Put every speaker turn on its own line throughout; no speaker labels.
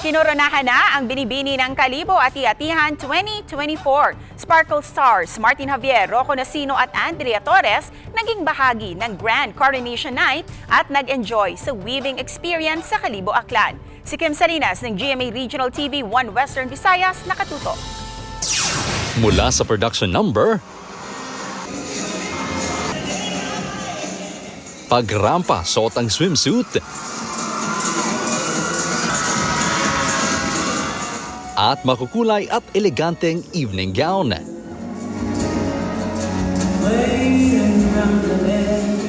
Kinoronahan na ang binibini ng Kalibo Ati-Atihan 2024. Sparkle Stars Martin Javier, Rocco Nasino at Andrea Torres naging bahagi ng Grand Coronation Night at nag-enjoy sa weaving experience sa Kalibo Aklan. Si Kim Salinas ng GMA Regional TV 1 Western Visayas nakatuto.
Mula sa production number, pagrampa, suot ang swimsuit, at makukulay at eleganteng evening gown.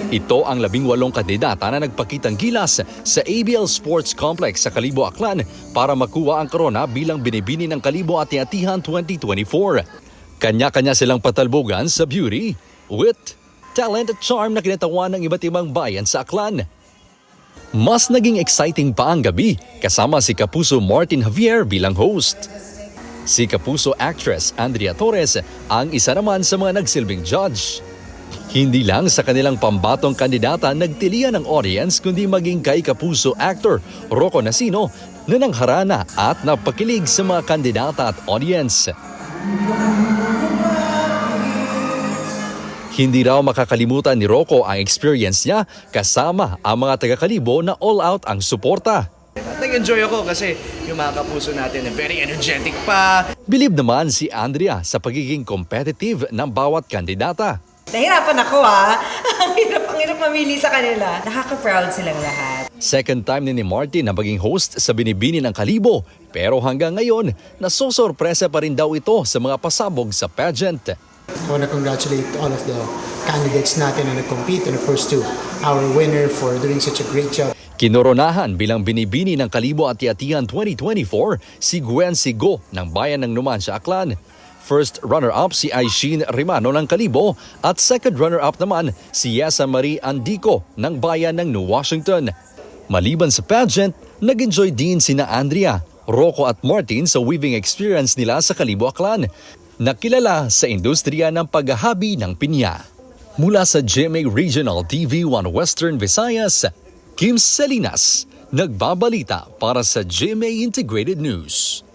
Ito ang 18 kandidata na nagpakitang gilas sa ABL Sports Complex sa Kalibo Aklan para makuha ang korona bilang binibini ng Kalibo Ati-Atihan 2024. Kanya-kanya silang patalbogan sa beauty, wit, talent at charm na kinatawan ng iba't ibang bayan sa Aklan. Mas naging exciting pa ang gabi kasama si Kapuso Martin Javier bilang host. Si Kapuso actress Andrea Torres ang isa naman sa mga nagsilbing judge. Hindi lang sa kanilang pambatong kandidata nagtilian ng audience kundi maging kay Kapuso actor Rocco Nasino na nangharana at napakilig sa mga kandidata at audience. Hindi raw makakalimutan ni Rocco ang experience niya kasama ang mga taga-Kalibo na all-out ang suporta.
Nag-enjoy ako kasi yung mga kapuso natin ay very energetic pa.
Bilib naman si Andrea sa pagiging competitive ng bawat kandidata.
Nahirapan ako Ang hirap mamili sa kanila. Nakaka-proud silang lahat.
Second time ni Martin na maging host sa binibini ng Kalibo. Pero hanggang ngayon, nasosorpresa pa rin daw ito sa mga pasabog sa pageant.
I want to congratulate all of the candidates natin na nag-compete and of course to our winner for doing such a great job.
Kinoronahan bilang binibini ng Kalibo Ati-Atihan 2024 si Gwen Sigo ng Bayan ng Numancia, Aklan. First runner-up si Aishin Rimano ng Kalibo at second runner-up naman si Yesa Marie Andico ng Bayan ng New Washington. Maliban sa pageant, nag-enjoy din sina Andrea, Rocco at Martin sa weaving experience nila sa Kalibo Aklan, nakilala sa industriya ng paghahabi ng pinya. Mula sa GMA Regional TV 1 Western Visayas, Kim Salinas, nagbabalita para sa GMA Integrated News.